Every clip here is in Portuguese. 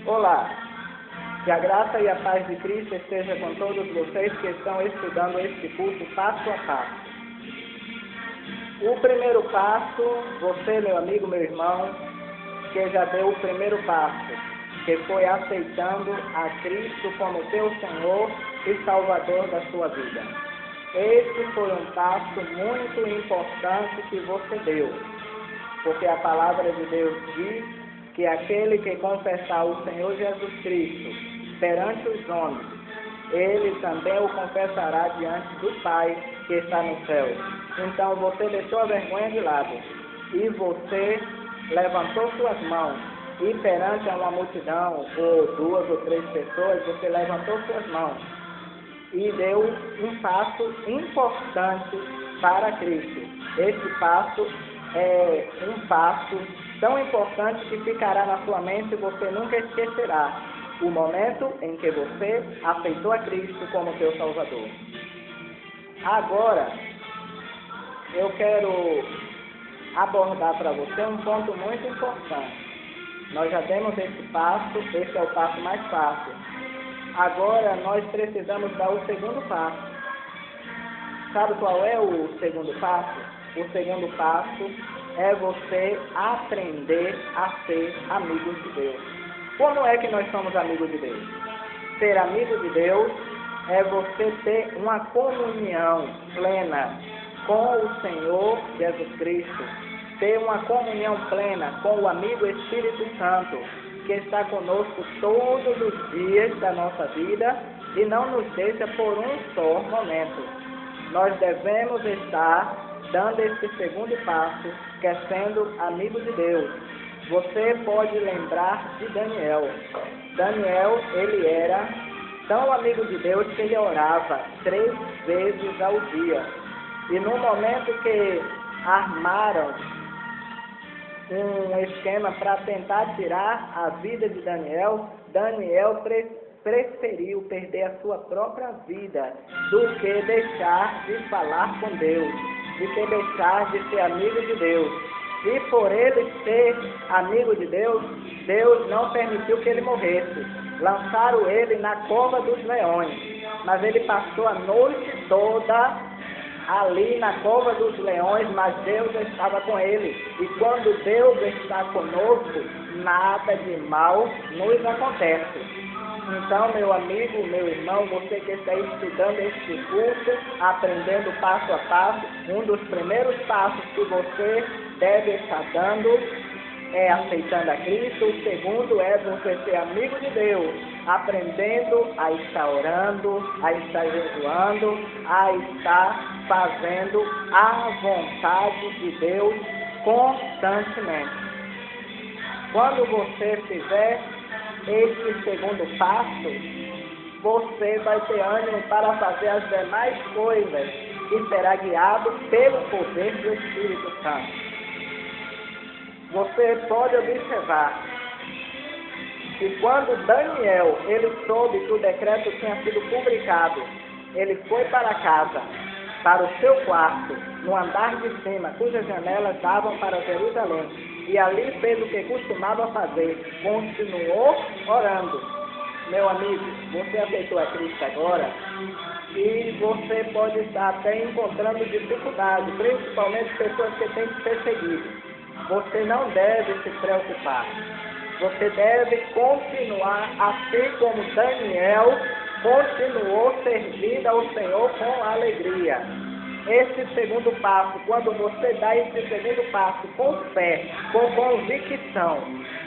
Olá, que a graça e a paz de Cristo esteja com todos vocês que estão estudando este curso passo a passo. O primeiro passo, você, meu amigo, meu irmão, que já deu o primeiro passo, que foi aceitando a Cristo como teu Senhor e Salvador da sua vida. Este foi um passo muito importante que você deu, porque a palavra de Deus diz que aquele que confessar o Senhor Jesus Cristo perante os homens, ele também o confessará diante do Pai que está no céu. Então você deixou a vergonha de lado e você levantou suas mãos e perante uma multidão, ou 2 ou 3 pessoas, você levantou suas mãos e deu um passo importante para Cristo. Esse passo é um passo tão importante que ficará na sua mente e você nunca esquecerá o momento em que você aceitou a Cristo como teu Salvador. Agora, eu quero abordar para você um ponto muito importante. Nós já demos esse passo, esse é o passo mais fácil. Agora, nós precisamos dar o segundo passo. Sabe qual é o segundo passo? O segundo passo é você aprender a ser amigo de Deus. Como é que nós somos amigos de Deus? Ser amigo de Deus é você ter uma comunhão plena com o Senhor Jesus Cristo, ter uma comunhão plena com o amigo Espírito Santo, que está conosco todos os dias da nossa vida e não nos deixa por um só momento. Nós devemos estar dando esse segundo passo, que é sendo amigo de Deus. Você pode lembrar de Daniel. Daniel, ele era tão amigo de Deus que ele orava 3 vezes ao dia. E no momento que armaram um esquema para tentar tirar a vida de Daniel, Daniel preferiu perder a sua própria vida do que deixar de falar com Deus, de que deixar de ser amigo de Deus. E por ele ser amigo de Deus, Deus não permitiu que ele morresse. Lançaram ele na cova dos leões, mas ele passou a noite toda ali na cova dos leões, mas Deus estava com ele. E quando Deus está conosco, nada de mal nos acontece. Então, meu amigo, meu irmão, você que está estudando este curso, aprendendo passo a passo, um dos primeiros passos que você deve estar dando é aceitando a Cristo. O segundo é você ser amigo de Deus, aprendendo a estar orando, a estar jejuando, a estar fazendo a vontade de Deus constantemente. Quando você fizer esse segundo passo, você vai ter ânimo para fazer as demais coisas e será guiado pelo poder do Espírito Santo. Você pode observar que quando Daniel ele soube que o decreto tinha sido publicado, ele foi para casa, para o seu quarto, no andar de cima, cujas janelas davam para Jerusalém, e ali fez o que costumava fazer, continuou orando. Meu amigo, você aceitou a Cristo agora e você pode estar até encontrando dificuldade, principalmente pessoas que têm te perseguido. Você não deve se preocupar. Você deve continuar assim como Daniel continuou servindo ao Senhor com alegria. Esse segundo passo, quando você dá esse segundo passo com fé, com convicção,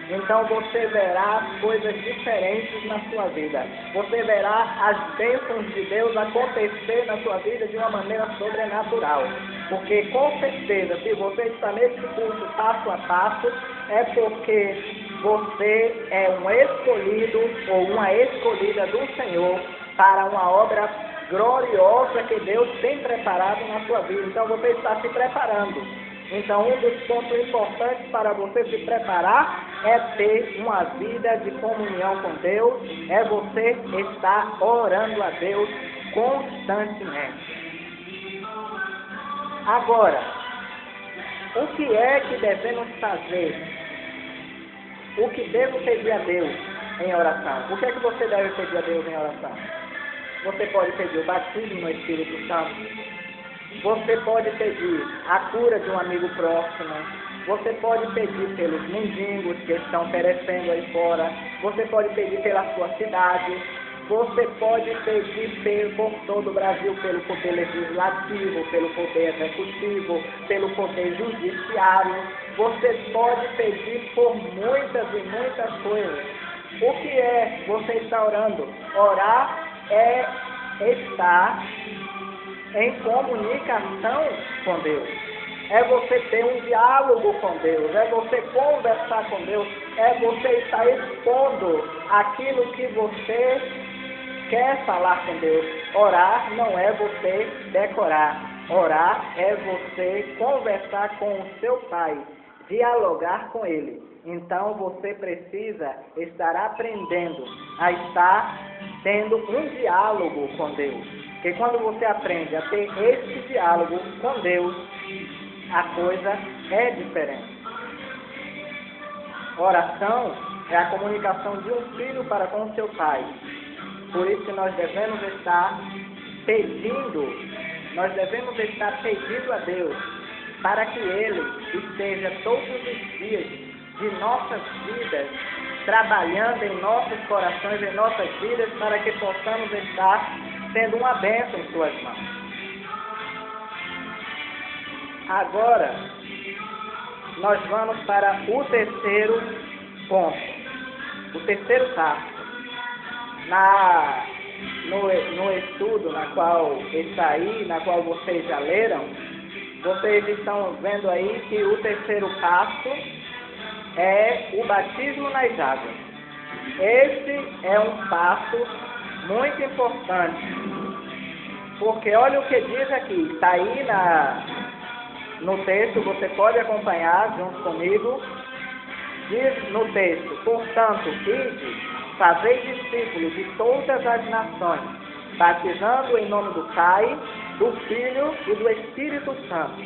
então você verá coisas diferentes na sua vida. Você verá as bênçãos de Deus acontecer na sua vida de uma maneira sobrenatural. Porque com certeza, se você está nesse curso passo a passo, é porque você é um escolhido ou uma escolhida do Senhor para uma obra gloriosa que Deus tem preparado na sua vida. Então você está se preparando. Então um dos pontos importantes para você se preparar é ter uma vida de comunhão com Deus, é você estar orando a Deus constantemente. Agora, o que é que devemos fazer? O que devo pedir a Deus? em oração. O que é que você deve pedir a Deus em oração? Você pode pedir o batismo no Espírito Santo. Você pode pedir a cura de um amigo próximo. Você pode pedir pelos mendigos que estão perecendo aí fora. Você pode pedir pela sua cidade. Você pode pedir por todo o Brasil, pelo poder legislativo, pelo poder executivo, pelo poder judiciário. Você pode pedir por muitas e muitas coisas. O que é você está orando? Orar é estar em comunicação com Deus. É você ter um diálogo com Deus, é você conversar com Deus, é você estar expondo aquilo que você quer falar com Deus. Orar não é você decorar, orar é você conversar com o seu Pai, dialogar com Ele. Então você precisa estar aprendendo a estar tendo um diálogo com Deus. Porque quando você aprende a ter esse diálogo com Deus, a coisa é diferente. Oração é a comunicação de um filho para com seu pai. Por isso que nós devemos estar pedindo a Deus para que Ele esteja todos os dias de nossas vidas, trabalhando em nossos corações, em nossas vidas, para que possamos estar sendo uma bênção em suas mãos. Agora, nós vamos para o terceiro ponto, o terceiro passo. No estudo na qual está aí, na qual vocês já leram, vocês estão vendo aí que o terceiro passo é o batismo nas águas. Esse é um passo muito importante, porque olha o que diz aqui, está aí no texto, você pode acompanhar junto comigo. Diz no texto: portanto, ide, fazei discípulos de todas as nações, batizando em nome do Pai, do Filho e do Espírito Santo,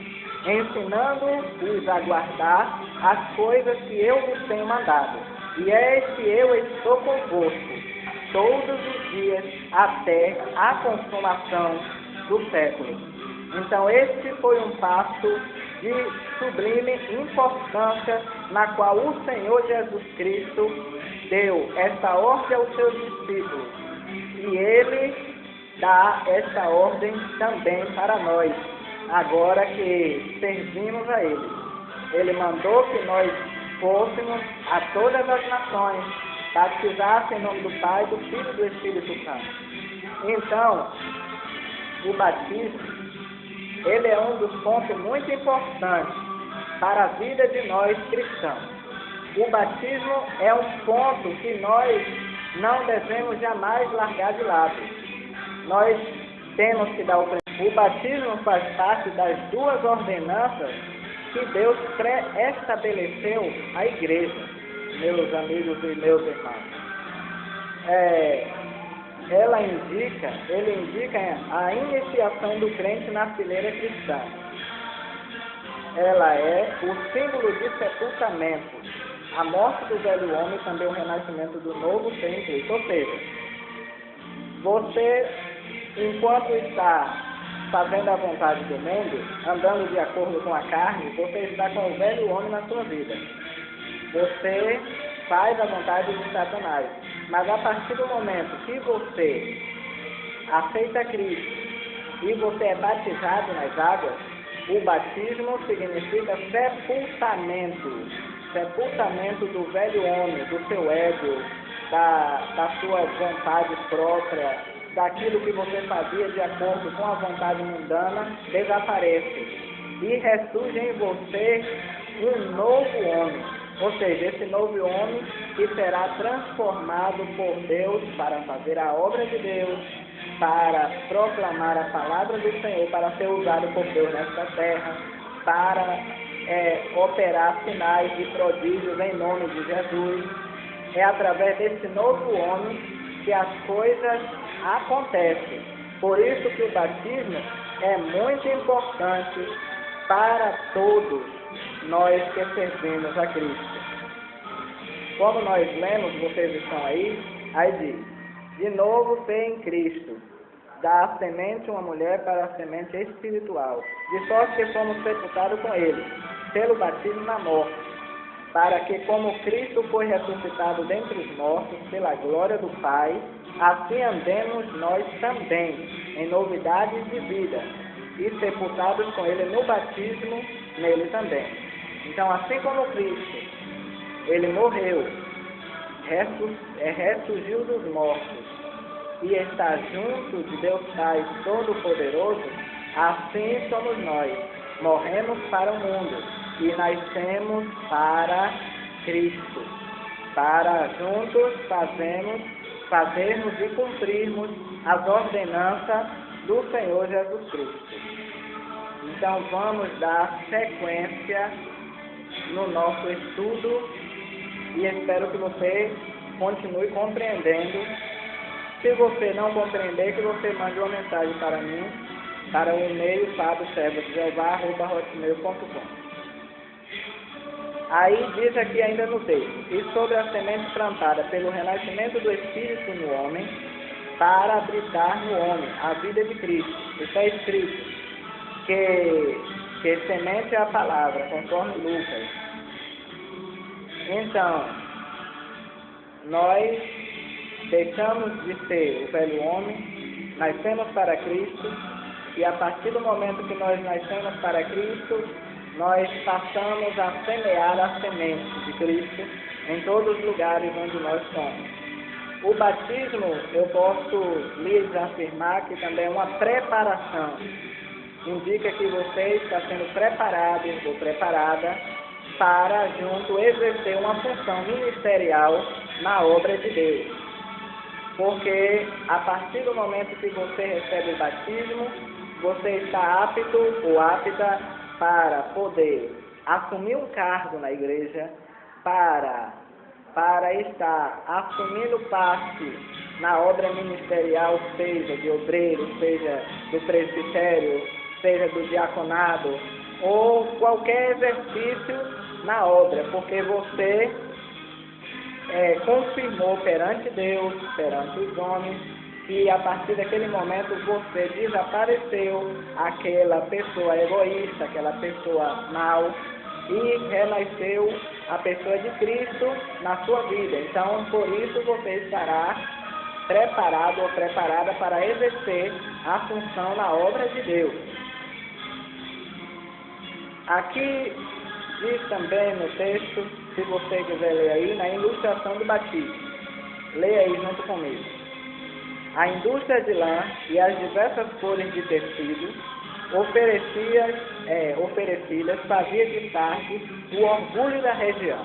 ensinando-os a guardar as coisas que eu vos tenho mandado. E eis que eu estou convosco todos os dias até a consumação do século. Então, este foi um passo de sublime importância, na qual o Senhor Jesus Cristo deu essa ordem aos seus discípulos. E Ele dá essa ordem também para nós, agora que servimos a Ele. Ele mandou que nós fôssemos a todas as nações, batizassem em nome do Pai, do Filho e do Espírito Santo. Então, o batismo, ele é um dos pontos muito importantes para a vida de nós cristãos. O batismo é um ponto que nós não devemos jamais largar de lado. Nós temos que dar o batismo faz parte das duas ordenanças que Deus pré-estabeleceu à igreja, meus amigos e meus irmãos. Ele indica a iniciação do crente na fileira cristã. Ela é o símbolo de sepultamento, a morte do velho homem e também o renascimento do novo ser em Cristo. Ou seja, você, enquanto está fazendo a vontade do mundo, andando de acordo com a carne, você está com o velho homem na sua vida. Você faz a vontade de Satanás. Mas a partir do momento que você aceita Cristo e você é batizado nas águas, o batismo significa sepultamento do velho homem, do seu ego, da sua vontade própria, daquilo que você fazia de acordo com a vontade mundana, desaparece. E ressurge em você um novo homem. Ou seja, esse novo homem que será transformado por Deus para fazer a obra de Deus, para proclamar a palavra do Senhor, para ser usado por Deus nesta terra, para operar sinais e prodígios em nome de Jesus. É através desse novo homem que as coisas acontecem. Por isso que o batismo é muito importante para todos nós que servimos a Cristo. como nós lemos, vocês estão aí diz, de novo ser em Cristo, dá a semente uma mulher para a semente espiritual, de sorte que fomos sepultados com ele, pelo batismo na morte, para que como Cristo foi ressuscitado dentre os mortos, pela glória do Pai, assim andemos nós também, em novidades de vida, e sepultados com ele no batismo, nele também. Então, assim como Cristo, ele morreu, ressurgiu dos mortos, e está junto de Deus Pai Todo-Poderoso, assim somos nós, morremos para o mundo, e nascemos para Cristo, para juntos fazermos e cumprirmos as ordenanças do Senhor Jesus Cristo. Então vamos dar sequência no nosso estudo e espero que você continue compreendendo. Se você não compreender, que você mande uma mensagem para mim, para o e-mail fadoservodejeová@hotmail.com. Aí diz aqui ainda no texto, e sobre a semente plantada pelo renascimento do Espírito no homem, para habitar no homem a vida de Cristo. Está escrito que semente é a palavra, conforme Lucas. Então, nós deixamos de ser o velho homem, nascemos para Cristo, e a partir do momento que nós nascemos para Cristo, nós passamos a semear a semente de Cristo em todos os lugares onde nós somos. O batismo, eu posso lhes afirmar que também é uma preparação. Indica que você está sendo preparado ou preparada para junto exercer uma função ministerial na obra de Deus. Porque a partir do momento que você recebe o batismo, você está apto ou apta para poder assumir um cargo na igreja, para estar assumindo parte na obra ministerial, seja de obreiro, seja do presbitério, seja do diaconado, ou qualquer exercício na obra, porque você confirmou perante Deus, perante os homens, que a partir daquele momento você desapareceu aquela pessoa egoísta, aquela pessoa mau, e renasceu a pessoa de Cristo na sua vida. Então, por isso você estará preparado ou preparada para exercer a função na obra de Deus. Aqui diz também no texto, se você quiser ler aí, na ilustração do batismo. Leia aí junto comigo. A indústria de lã e as diversas cores de tecido oferecidas fazia de Sardes o orgulho da região.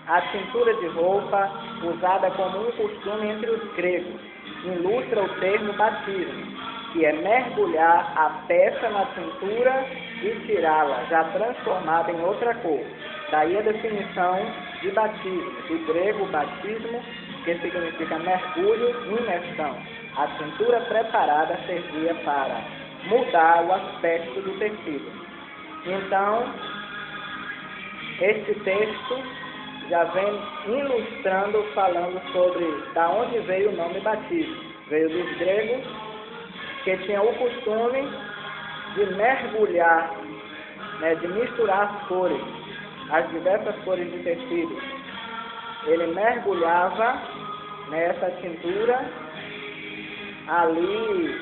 A cintura de roupa, usada como um costume entre os gregos, ilustra o termo batismo, que é mergulhar a peça na cintura e tirá-la, já transformada em outra cor. Daí a definição de batismo, do grego batismo, que significa mergulho, imersão. A cintura preparada servia para mudar o aspecto do tecido. Então, este texto já vem ilustrando, falando sobre da onde veio o nome batismo. Veio dos gregos, que tinham o costume de mergulhar, de misturar as cores, as diversas cores de tecido. Ele mergulhava nessa tintura, ali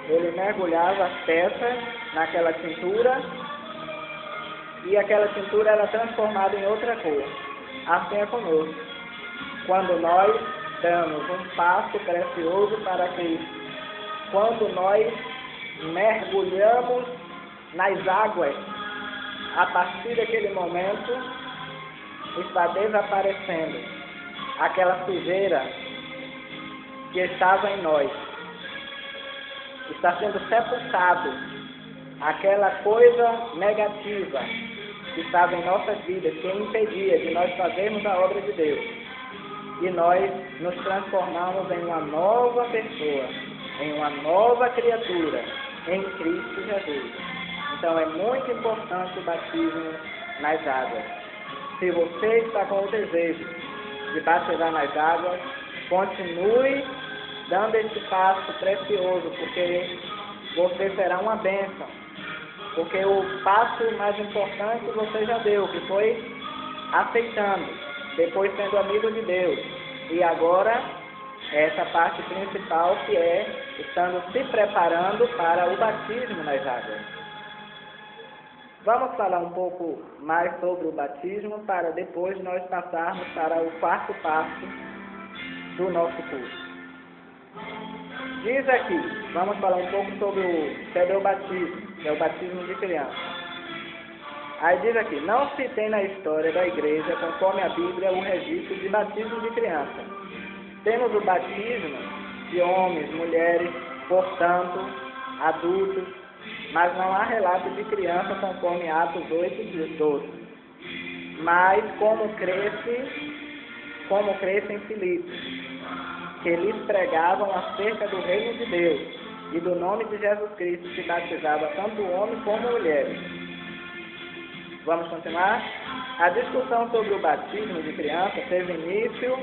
ele mergulhava as peças naquela tintura, e aquela tintura era transformada em outra cor. Assim é conosco. Quando nós damos um passo precioso para Cristo, quando nós mergulhamos nas águas, a partir daquele momento está desaparecendo aquela sujeira que estava em nós. Está sendo sepultado aquela coisa negativa que estava em nossas vidas, que impedia de nós fazermos a obra de Deus. E nós nos transformamos em uma nova pessoa, em uma nova criatura, em Cristo Jesus. Então é muito importante o batismo nas águas. Se você está com o desejo de batizar nas águas, continue dando esse passo precioso, porque você será uma bênção. Porque o passo mais importante você já deu, que foi aceitando, depois sendo amigo de Deus. E agora, essa parte principal, que é estando se preparando para o batismo nas águas. Vamos falar um pouco mais sobre o batismo, para depois nós passarmos para o quarto passo do nosso curso. Diz aqui, vamos falar um pouco sobre o batismo, que é o batismo de criança. Aí diz aqui, não se tem na história da igreja, conforme a Bíblia, um registro de batismo de criança. Temos o batismo de homens, mulheres, portanto, adultos, mas não há relato de criança conforme Atos 8 e 12. Mas como cresce em Filipos, que lhes pregavam acerca do reino de Deus e do nome de Jesus Cristo, que batizava tanto homens como mulheres. Vamos continuar? A discussão sobre o batismo de criança teve início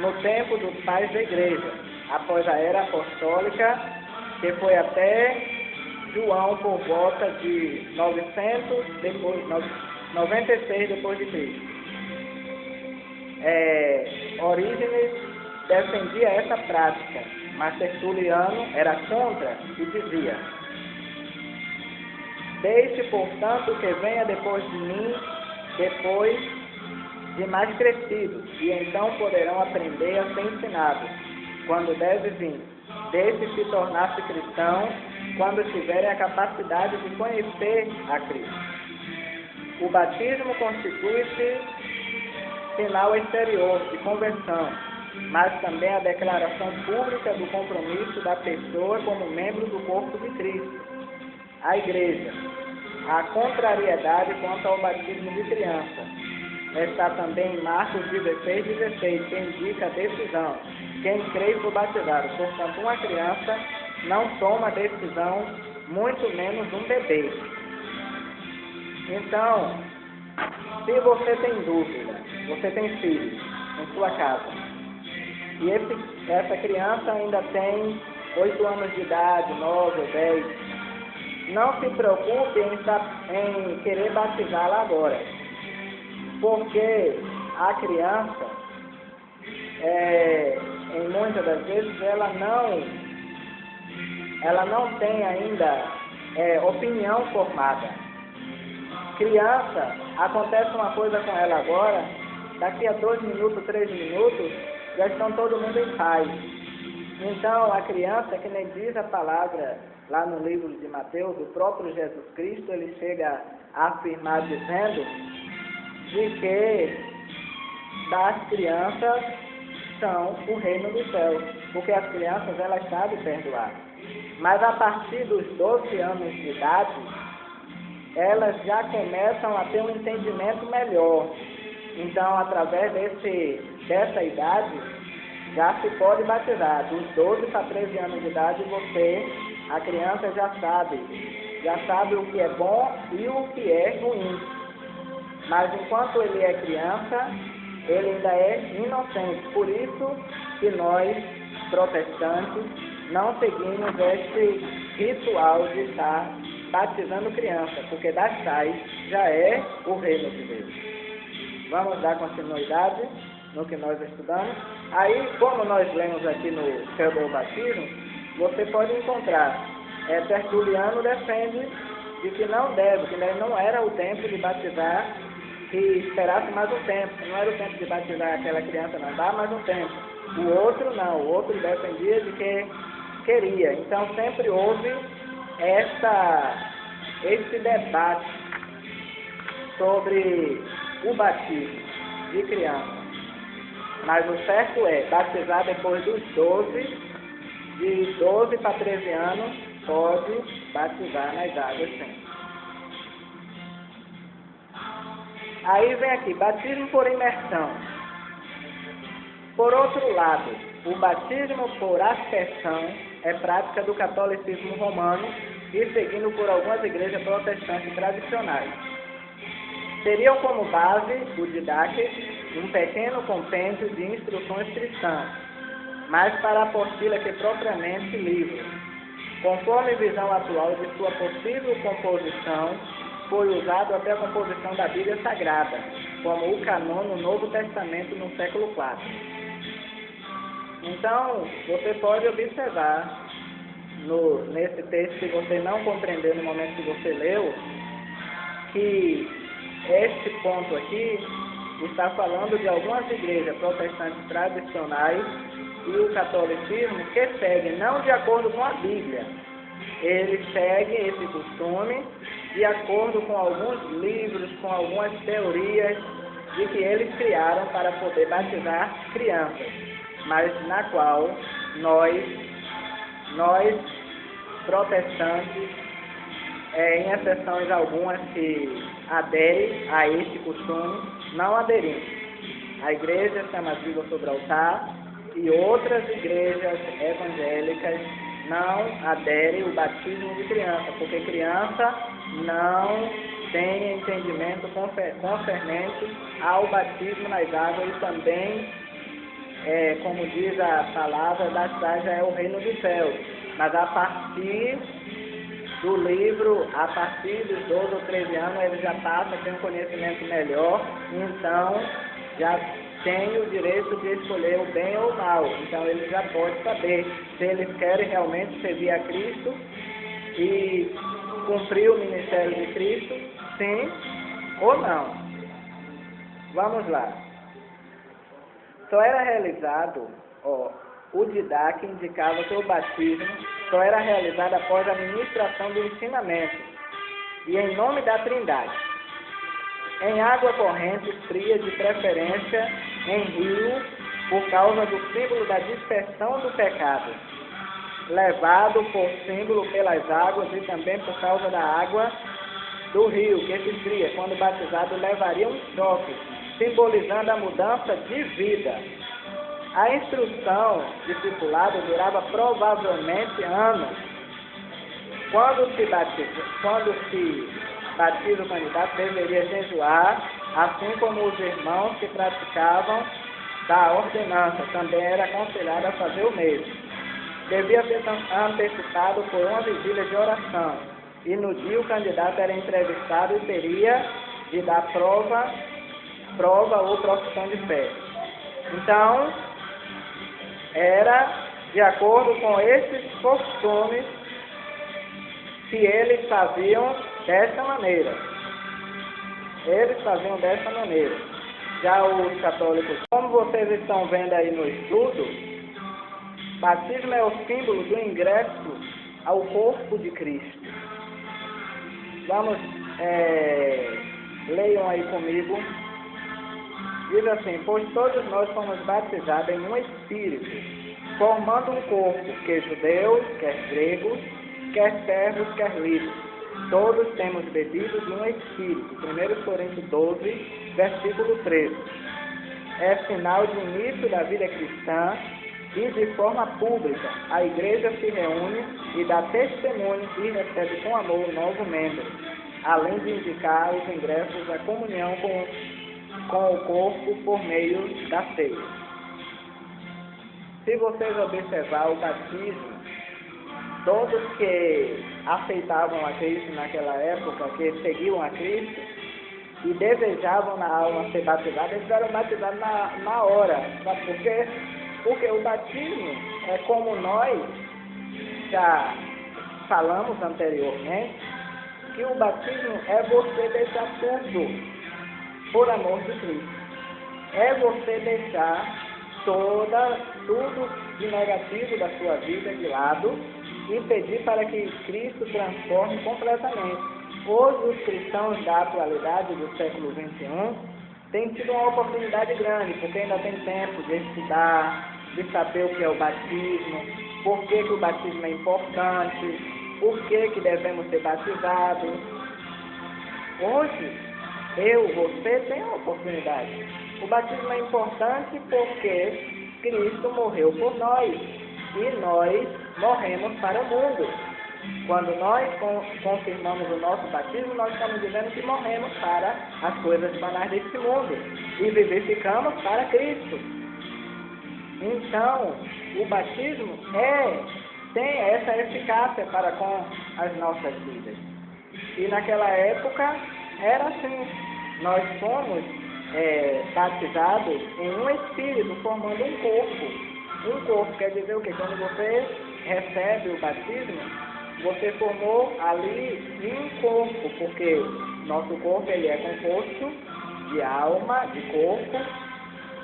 no tempo dos pais da igreja, após a era apostólica, que foi até João por volta de 96 depois de Cristo. Orígenes defendia essa prática, mas Tertuliano era contra e dizia: deixe, portanto, que venha depois de mim, depois de mais crescidos, e então poderão aprender a ser ensinados, quando deve vir. Deixe-se tornar-se cristão, quando tiverem a capacidade de conhecer a Cristo. O batismo constitui-se sinal exterior de conversão, mas também a declaração pública do compromisso da pessoa como membro do corpo de Cristo, a igreja. A contrariedade quanto ao batismo de criança está também em Marcos 16:16, que indica a decisão. Quem crê e for batizado. Portanto, uma criança não toma decisão, muito menos um bebê. Então, se você tem dúvida, você tem filhos em sua casa, e essa criança ainda tem 8 anos de idade, 9 ou 10, não se preocupe em querer batizá-la agora, porque a criança, em muitas das vezes, ela não tem ainda opinião formada. Criança, acontece uma coisa com ela agora, daqui a 2 minutos, 3 minutos, já estão todo mundo em paz. Então, a criança, que nem diz a palavra lá no livro de Mateus, o próprio Jesus Cristo, ele chega a afirmar dizendo de que das crianças são o reino dos céus, porque as crianças, elas sabem perdoar. Mas a partir dos 12 anos de idade, elas já começam a ter um entendimento melhor. Então, através dessa idade, já se pode batizar. Dos 12 para 13 anos de idade, a criança já sabe o que é bom e o que é ruim. Mas enquanto ele é criança, ele ainda é inocente. Por isso que nós, protestantes, não seguimos esse ritual de estar batizando criança, porque das tais já é o reino de Deus. Vamos dar continuidade no que nós estudamos. Aí, como nós lemos aqui no Pseudo-Batismo, você pode encontrar, Tertuliano defende de que não deve, que não era o tempo de batizar, que esperasse mais um tempo, não era o tempo de batizar aquela criança, não, dá mais um tempo. O outro não, o outro defendia de que queria. Então sempre houve esse debate sobre o batismo de criança. Mas o certo é batizar depois dos 12, de 12 para 13 anos, pode batizar nas águas sim. Aí vem aqui, batismo por imersão. Por outro lado, o batismo por aspersão é prática do catolicismo romano e seguido por algumas igrejas protestantes tradicionais. Teriam como base o Didache, um pequeno compêndio de instruções cristãs, mais para a apostila que propriamente livro. Conforme visão atual de sua possível composição, foi usado até a composição da Bíblia Sagrada, como o canon no Novo Testamento no século IV. Então, você pode observar nesse texto que você não compreendeu no momento que você leu, que este ponto aqui está falando de algumas igrejas protestantes tradicionais e o catolicismo que seguem não de acordo com a Bíblia. Eles seguem esse costume de acordo com alguns livros, com algumas teorias de que eles criaram para poder batizar crianças, mas na qual nós protestantes, em exceções algumas que aderem a este costume, não aderimos. A igreja chama-Viva sobre o Altar e outras igrejas evangélicas não aderem ao batismo de criança, porque criança não tem entendimento concernente ao batismo nas águas e também, como diz a palavra, da cidade já é o reino dos céus. Mas a partir do livro, a partir dos 12 ou 13 anos, ele já passa a ter um conhecimento melhor, então já tem o direito de escolher o bem ou o mal. Então ele já pode saber se eles querem realmente servir a Cristo e cumprir o ministério de Cristo, sim ou não. Vamos lá. Só era realizado, o didaque indicava que o batismo só era realizado após a ministração do ensinamento e em nome da Trindade. Em água corrente fria, de preferência em rio, por causa do símbolo da dispersão do pecado, levado por símbolo pelas águas e também por causa da água do rio, que se fria, quando batizado, levaria um choque, simbolizando a mudança de vida. A instrução discipulada durava provavelmente anos. Quando se batiza o candidato, deveria jejuar, assim como os irmãos que praticavam da ordenança, também era aconselhado a fazer o mesmo. Devia ser antecipado por uma vigília de oração, e no dia o candidato era entrevistado e teria de dar prova ou profissão de fé. Então, era de acordo com esses costumes que eles faziam dessa maneira. Já os católicos, como vocês estão vendo aí no estudo, batismo é o símbolo do ingresso ao corpo de Cristo. Vamos, leiam aí comigo. Diz assim: pois todos nós fomos batizados em um Espírito, formando um corpo, quer judeus, quer gregos, quer servos, quer livres. Todos temos bebido de um Espírito. 1 Coríntios 12, versículo 13. É sinal de início da vida cristã e de forma pública. A igreja se reúne e dá testemunho e recebe com amor um novo membro, além de indicar os ingressos à comunhão com o corpo por meio da ceia. Se vocês observar o batismo, todos que aceitavam a Cristo naquela época, que seguiam a Cristo e desejavam na alma ser batizados, eles eram batizados na hora. Sabe por quê? Porque o batismo é como nós já falamos anteriormente, que o batismo é você deixar tudo por amor de Cristo. É você deixar tudo de negativo da sua vida de lado e pedir para que Cristo transforme completamente. Hoje os cristãos da atualidade do século XXI têm tido uma oportunidade grande, porque ainda tem tempo de estudar, de saber o que é o batismo, por que o batismo é importante, por que devemos ser batizados. Hoje, você tem a oportunidade. O batismo é importante porque Cristo morreu por nós e nós morremos para o mundo. Quando nós confirmamos o nosso batismo, nós estamos dizendo que morremos para as coisas banais deste mundo e vivificamos para Cristo. Então, o batismo tem essa eficácia para com as nossas vidas. E naquela época era assim, nós fomos batizados em um espírito, formando um corpo. Um corpo quer dizer o quê? Quando você recebe o batismo, você formou ali um corpo, porque nosso corpo ele é composto de alma, de corpo,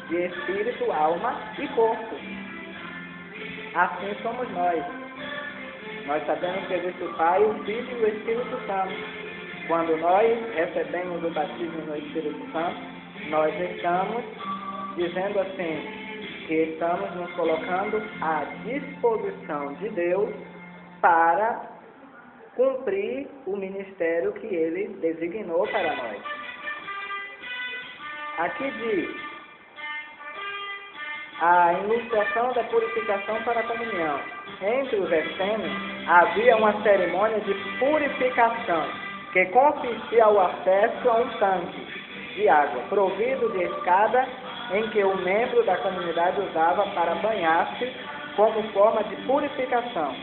de espírito, alma e corpo. Assim somos nós. Nós sabemos que existe o Pai, o Filho e o Espírito Santo. Quando nós recebemos o batismo no Espírito Santo, nós estamos dizendo assim, que estamos nos colocando à disposição de Deus para cumprir o ministério que Ele designou para nós. Aqui diz a ilustração da purificação para a comunhão. Entre os essênios havia uma cerimônia de purificação que consistia ao acesso a um tanque de água provido de escada em que o membro da comunidade usava para banhar-se como forma de purificação.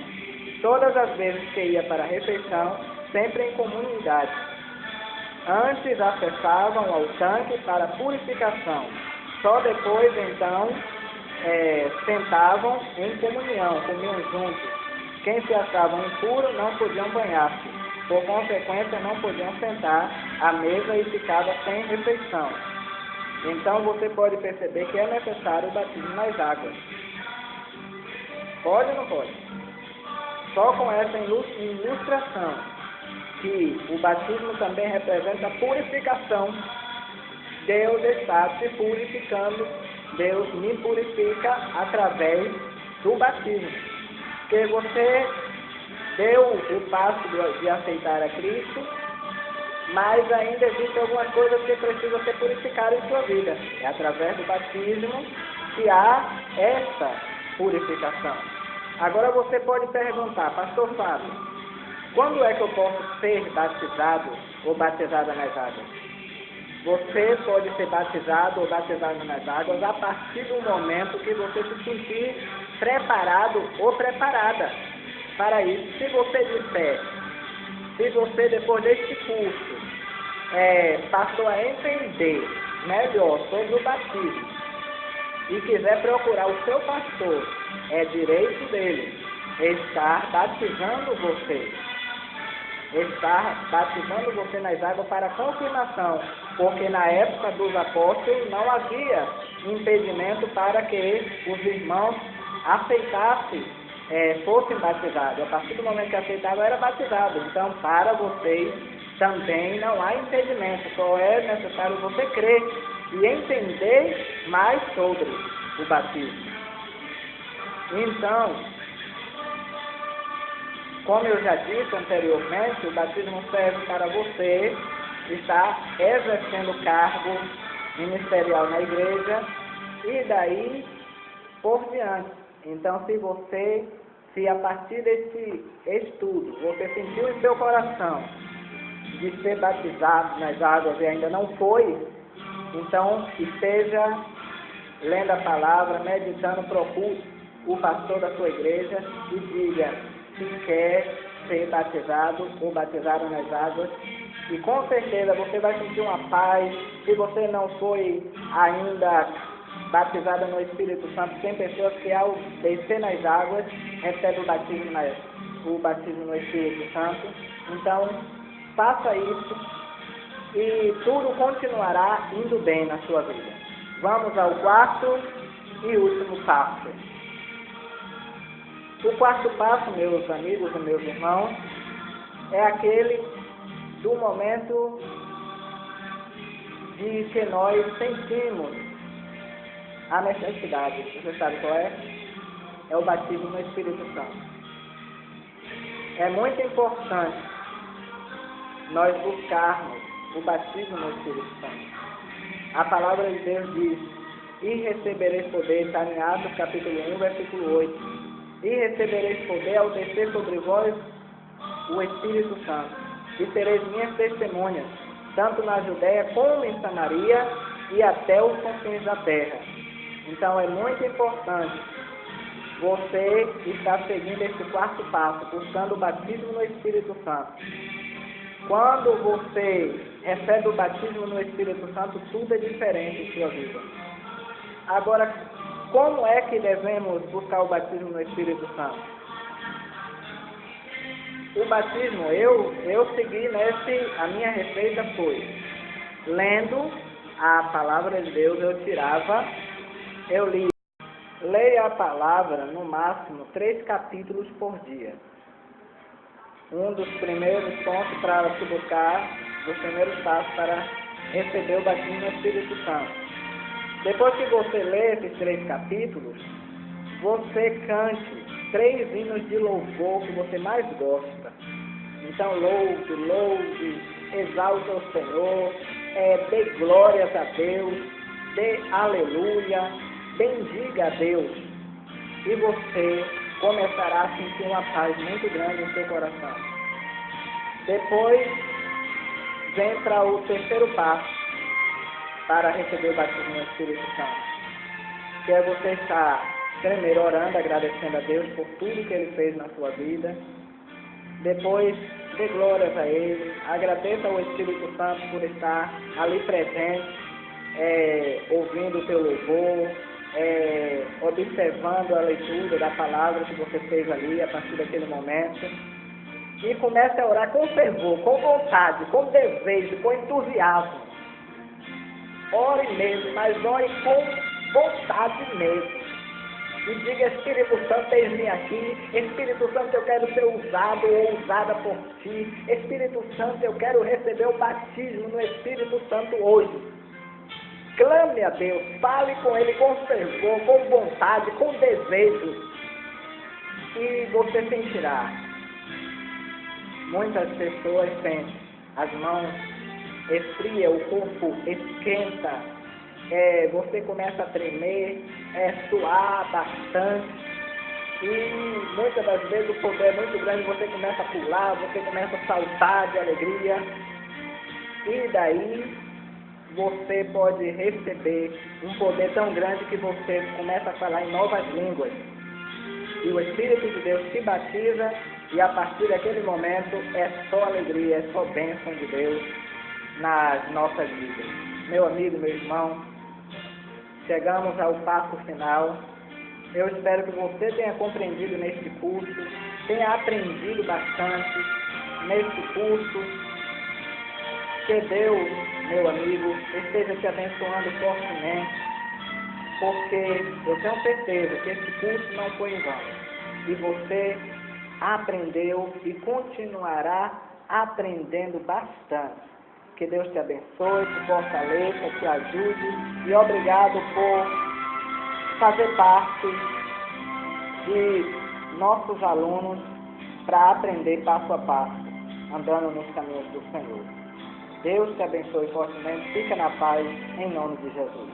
Todas as vezes que ia para a refeição, sempre em comunidade. Antes acessavam ao tanque para purificação. Só depois, então, sentavam em comunhão, comiam juntos. Quem se achavam impuro não podiam banhar-se. Por consequência, não podiam sentar à mesa e ficavam sem refeição. Então, você pode perceber que é necessário o batismo nas águas. Pode ou não pode? Só com essa ilustração, que o batismo também representa a purificação. Deus está se purificando. Deus me purifica através do batismo. Porque você deu o passo de aceitar a Cristo, mas ainda existem algumas coisas que precisam ser purificadas em sua vida. É através do batismo que há essa purificação. Agora você pode perguntar, pastor Fábio, quando é que eu posso ser batizado ou batizada nas águas? Você pode ser batizado ou batizado nas águas a partir do momento que você se sentir preparado ou preparada para isso. Se você disser, se você depois deste curso passou a entender melhor sobre o batismo e quiser procurar o seu pastor, é direito dele estar batizando você. Estar batizando você nas águas para confirmação, porque na época dos apóstolos não havia impedimento para que os irmãos aceitassem, fossem batizados. A partir do momento que aceitavam, era batizado. Então, para vocês também não há impedimento, só é necessário você crer e entender mais sobre o batismo. Então, como eu já disse anteriormente, o batismo serve para você estar exercendo o cargo ministerial na igreja e daí por diante. Então, se a partir desse estudo você sentiu em seu coração de ser batizado nas águas e ainda não foi, então esteja lendo a palavra, meditando, procure o pastor da sua igreja e diga se quer ser batizado ou batizado nas águas, e com certeza você vai sentir uma paz. Se você não foi ainda batizado no Espírito Santo, tem pessoas que ao descer nas águas recebem o batismo no Espírito Santo. Então faça isso e tudo continuará indo bem na sua vida. Vamos ao quarto e último passo. O quarto passo, meus amigos e meus irmãos, é aquele do momento de que nós sentimos a necessidade. Você sabe qual é? É o batismo no Espírito Santo. É muito importante nós buscarmos o batismo no Espírito Santo. A palavra de Deus diz: e recebereis poder, está em Atos capítulo 1, versículo 8. E recebereis poder ao descer sobre vós o Espírito Santo, e sereis minhas testemunhas, tanto na Judéia como em Samaria e até os confins da terra. Então é muito importante você estar seguindo esse quarto passo, buscando o batismo no Espírito Santo. Quando você recebe o batismo no Espírito Santo, tudo é diferente em sua vida. Agora, como é que devemos buscar o batismo no Espírito Santo? O batismo, eu segui a minha receita foi, lendo a palavra de Deus, eu li. Leia a palavra, no máximo, 3 capítulos por dia. Um dos primeiros pontos para se buscar, dos primeiros passos para receber o batismo no Espírito Santo. Depois que você lê esses 3 capítulos, você cante 3 hinos de louvor que você mais gosta. Então louve, exalte o Senhor, dê glórias a Deus, dê aleluia, bendiga a Deus. E você começará a sentir uma paz muito grande em seu coração. Depois, vem para o terceiro passo para receber o batismo no Espírito Santo, que é você estar primeiro orando, agradecendo a Deus por tudo que Ele fez na sua vida. Depois, dê glórias a Ele, agradeça ao Espírito Santo por estar ali presente, ouvindo o teu louvor, observando a leitura da palavra que você fez ali a partir daquele momento, e comece a orar com fervor, com vontade, com desejo, com entusiasmo. Ore mesmo, mas ore com vontade mesmo. E diga: Espírito Santo, eis-me aqui. Espírito Santo, eu quero ser usado ou usada por ti. Espírito Santo, eu quero receber o batismo no Espírito Santo hoje. Clame a Deus, fale com Ele com fervor, com vontade, com desejo. E você sentirá. Muitas pessoas sentem as mãos esfria, o corpo esquenta, você começa a tremer, suar bastante, e muitas das vezes o poder é muito grande, você começa a pular, você começa a saltar de alegria, e daí você pode receber um poder tão grande que você começa a falar em novas línguas, e o Espírito de Deus te batiza, e a partir daquele momento é só alegria, é só bênção de Deus nas nossas vidas. Meu amigo, meu irmão, chegamos ao passo final. Eu espero que você tenha compreendido neste curso, tenha aprendido bastante neste curso. Que Deus, meu amigo, esteja te abençoando fortemente, porque eu tenho certeza que esse curso não foi em vão. E você aprendeu e continuará aprendendo bastante. Que Deus te abençoe, te fortaleça, te ajude, e obrigado por fazer parte de nossos alunos para aprender passo a passo, andando nos caminhos do Senhor. Deus te abençoe fortemente, fica na paz, em nome de Jesus.